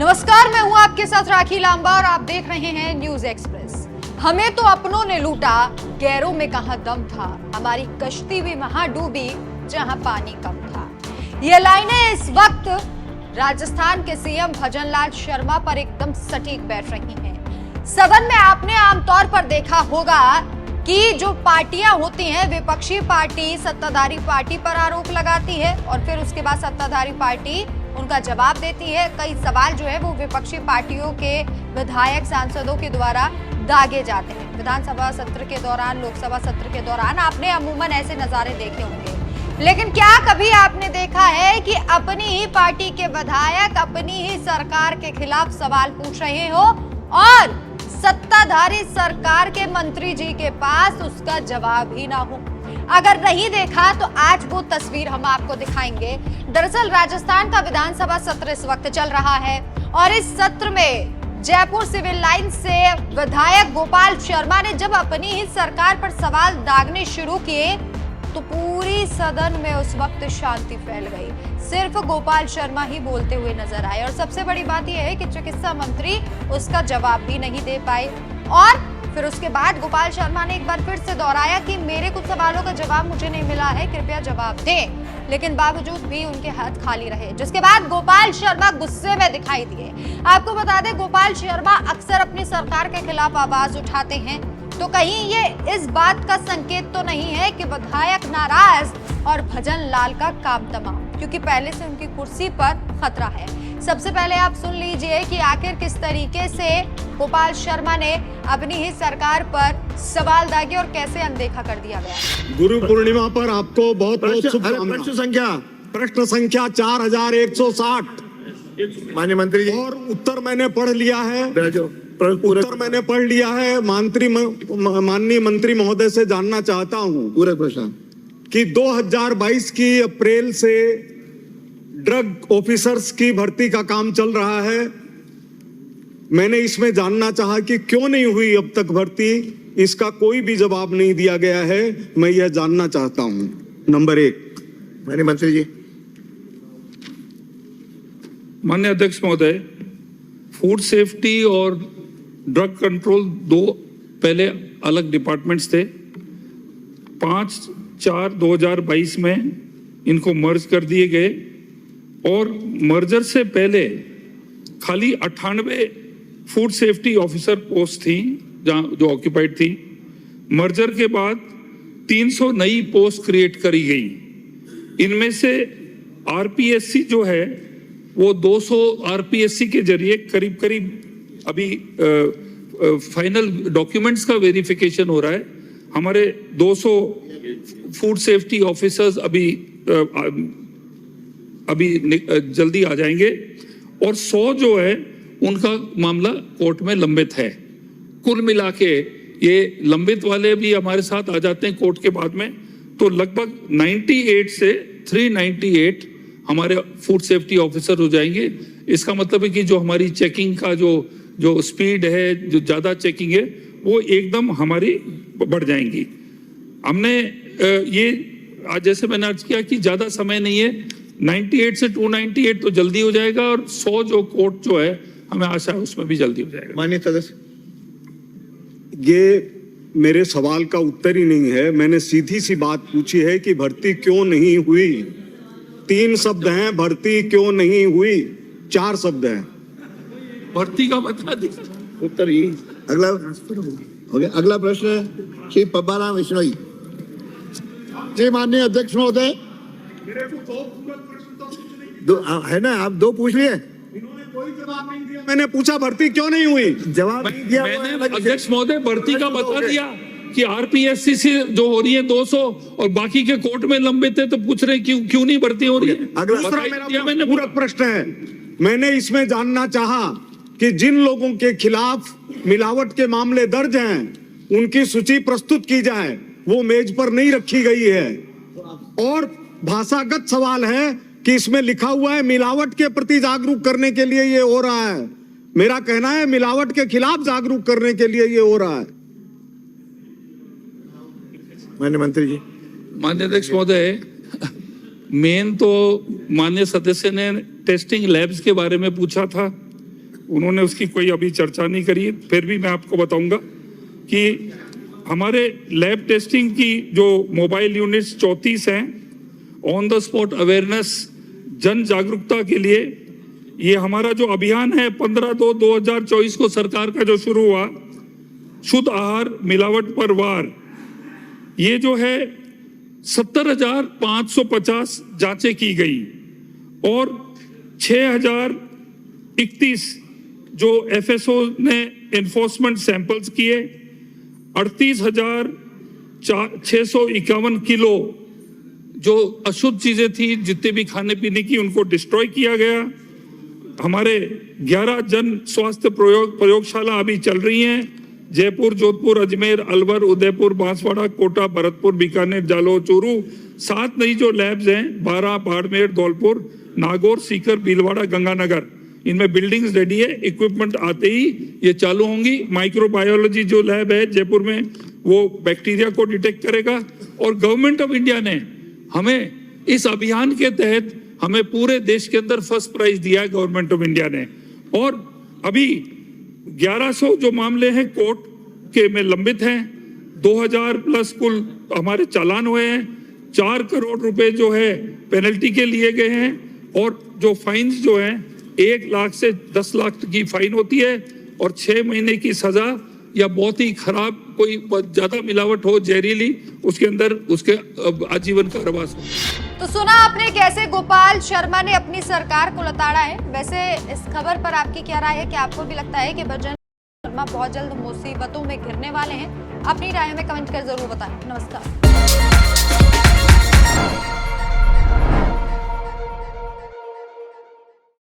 नमस्कार, मैं हूं आपके साथ राखी लांबा और आप देख रहे हैं न्यूज एक्सप्रेस। हमें तो अपनों ने लूटा, गैरों में कहां दम था, हमारी कश्ती भी वहां डूबी जहां पानी कम था। ये लाइनें इस वक्त राजस्थान के सीएम भजनलाल शर्मा पर एकदम सटीक बैठ रही हैं। सदन में आपने आमतौर पर देखा होगा कि जो पार्टियां होती हैं, विपक्षी पार्टी सत्ताधारी पार्टी पर आरोप लगाती है और फिर उसके बाद सत्ताधारी पार्टी उनका जवाब देती है। कई सवाल जो है वो विपक्षी पार्टियों के विधायक सांसदों के द्वारा दागे जाते हैं। विधानसभा सत्र के दौरान, लोकसभा सत्र के दौरान आपने अमूमन ऐसे नजारे देखे होंगे, लेकिन क्या कभी आपने देखा है कि अपनी ही पार्टी के विधायक अपनी ही सरकार के खिलाफ सवाल पूछ रहे हो और सत्ताधारी सरकार के मंत्री जी के पास उसका जवाब ही ना हो? अगर नहीं देखा तो आज वो तस्वीर हम आपको दिखाएंगे। दरअसल राजस्थान का विधानसभा सत्र इस वक्त चल रहा है और इस सत्र में जयपुर सिविल लाइन से विधायक गोपाल शर्मा ने जब अपनी ही सरकार पर सवाल दागने शुरू किए तो पूरी सदन में उस वक्त शांति फैल गई। सिर्फ गोपाल शर्मा ही बोलते हुए नजर आए और सबसे बड़ी बात यह है कि चिकित्सा मंत्री उसका जवाब भी नहीं दे पाए। और फिर उसके बाद गोपाल शर्मा ने एक बार फिर से दोहराया कि मेरे कुछ सवालों का जवाब मुझे नहीं मिला है, कृपया जवाब दें, लेकिन बावजूद भी उनके हाथ खाली रहे, जिसके बाद गोपाल शर्मा गुस्से में दिखाई दिए। आपको बता दें, गोपाल शर्मा अक्सर अपनी सरकार के खिलाफ आवाज उठाते हैं, तो कहीं ये इस बात का संकेत तो नहीं है कि विधायक नाराज और भजनलाल का काम तमाम, क्योंकि पहले से उनकी कुर्सी पर खतरा है। सबसे पहले आप सुन लीजिए कि आखिर किस तरीके से गोपाल शर्मा ने अपनी ही सरकार पर सवाल दागे और कैसे अनदेखा कर दिया गया। गुरु पूर्णिमा पर आपको बहुत बहुत शुभकामनाएं। प्रश्न संख्या 4160। माननीय मंत्री जी, और उत्तर मैंने पढ़ लिया है। उत्तर मैंने पढ़ लिया है। माननीय मंत्री महोदय से जानना चाहता हूं पूरे प्रश्न कि 2022 की अप्रैल से ड्रग ऑफिसर्स की भर्ती का काम चल रहा है। मैंने इसमें जानना चाहा कि क्यों नहीं हुई अब तक भर्ती, इसका कोई भी जवाब नहीं दिया गया है। मैं यह जानना चाहता हूं। नंबर 1। माननीय मंत्री जी। माननीय अध्यक्ष महोदय, फूड सेफ्टी और ड्रग कंट्रोल दो पहले अलग डिपार्टमेंट्स थे। 5/4/2022 में इनको मर्ज कर दिए गए और मर्जर से पहले खाली 98 फूड सेफ्टी ऑफिसर पोस्ट थी जो ऑक्यूपाइड थी। मर्जर के बाद 300 नई पोस्ट क्रिएट करी गई। इनमें से आरपीएससी जो है वो 200 आरपीएससी के जरिए करीब करीब अभी फाइनल डॉक्यूमेंट्स का वेरिफिकेशन हो रहा है। हमारे 200 फूड सेफ्टी ऑफिसर्स अभी जल्दी आ जाएंगे और 100 जो है उनका मामला कोर्ट में लंबित है। कुल मिला के ये लंबित वाले भी हमारे साथ आ जाते हैं कोर्ट के बाद में, तो लगभग 98 से 398 हमारे फूड सेफ्टी ऑफिसर हो जाएंगे। इसका मतलब है कि जो हमारी चेकिंग का जो स्पीड है, जो ज्यादा चेकिंग है, वो एकदम हमारी बढ़ जाएंगी। हमने ये आज जैसे मैंने अर्ज किया कि ज्यादा समय नहीं है, 98 से 298 तो जल्दी हो जाएगा और 100 जो कोर्ट जो है हमें आशा है उसमें भी जल्दी हो जाएगा। माननीय सदस्य, ये मेरे सवाल का उत्तर ही नहीं है। मैंने सीधी सी बात पूछी है कि भर्ती क्यों नहीं हुई। 3 शब्द हैं, भर्ती क्यों नहीं हुई। 4 शब्द हैं। भर्ती का बता दी उत्तर ही। अगला हो गया। अगला प्रश्न श्री पब्बाराम विश्नोई जी। माननीय अध्यक्ष महोदय, है ना, आप 2 पूछ लिए। इन्होंने कोई जवाब नहीं दिया। मैंने पूछा भर्ती क्यों नहीं हुई, जवाब नहीं दिया। मैंने अध्यक्ष महोदय भर्ती का बता दिया कि आरपीएससी से जो हो रही है 200 और बाकी के कोर्ट में लंबित है, तो पूछ रहे क्यों नहीं भर्ती हो रही है। दूसरा मेरा पूरा प्रश्न है, मैंने इसमें जानना चाहा कि जिन लोगों के खिलाफ मिलावट के मामले दर्ज हैं उनकी सूची प्रस्तुत की जाए, वो मेज पर नहीं रखी गई है। और भाषागत सवाल है कि इसमें लिखा हुआ है मिलावट के प्रति जागरूक करने के लिए ये हो रहा है। मेरा कहना है मिलावट के खिलाफ जागरूक करने के लिए ये हो रहा है। माननीय मंत्री जी। माननीय अध्यक्ष महोदय, मेन तो माननीय सदस्य ने टेस्टिंग लैब्स के बारे में पूछा था उन्होंने उसकी कोई अभी चर्चा नहीं करी, फिर भी मैं आपको बताऊंगा कि हमारे लैब टेस्टिंग की जो मोबाइल यूनिट्स 34 हैं, ऑन द स्पॉट अवेयरनेस, जन जागरूकता के लिए ये हमारा जो अभियान है 15/2/2024 को सरकार का जो शुरू हुआ, शुद्ध आहार मिलावट पर वार, ये जो है 70,550 जांचें की गई और 6,031 जो एफएसओ ने एनफोर्समेंट सैंपल्स किए, 38,651 किलो जो अशुद्ध चीजें थी, जितने भी खाने पीने की, उनको डिस्ट्रॉय किया गया। हमारे 11 जन स्वास्थ्य प्रयोगशाला अभी चल रही हैं, जयपुर, जोधपुर, अजमेर, अलवर, उदयपुर, बांसवाड़ा, कोटा, भरतपुर, बीकानेर, जालौर, चूरू। 7 नई जो लैब्स हैं, 12 बाड़मेर, धौलपुर, नागौर, सीकर, भीलवाड़ा, गंगानगर, इनमें बिल्डिंग्स रेडी है, इक्विपमेंट आते ही ये चालू होंगी। माइक्रोबायोलॉजी जो लैब है जयपुर में, वो बैक्टीरिया को डिटेक्ट करेगा। और गवर्नमेंट ऑफ इंडिया ने हमें इस अभियान के तहत हमें पूरे देश के अंदर फर्स्ट प्राइज दिया है गवर्नमेंट ऑफ इंडिया ने। और अभी 1100 जो मामले हैं कोर्ट के में लंबित हैं, 2000 प्लस कुल हमारे चालान हुए हैं, 4 करोड़ रुपए जो है पेनल्टी के लिए गए हैं, और जो फाइन्स जो हैं 1 लाख से 10 लाख की फाइन होती है, और 6 महीने की सजा, या बहुत ही खराब कोई ज्यादा मिलावट हो जहरीली, उसके अंदर उसके आजीवन कारावास हो। तो सुना आपने कैसे गोपाल शर्मा ने अपनी सरकार को लताड़ा है। वैसे इस खबर पर आपकी क्या राय है? कि आपको भी लगता है कि भजन शर्मा बहुत जल्द मुसीबतों में घिरने वाले हैं? अपनी राय में कमेंट कर जरूर बताएं। नमस्कार।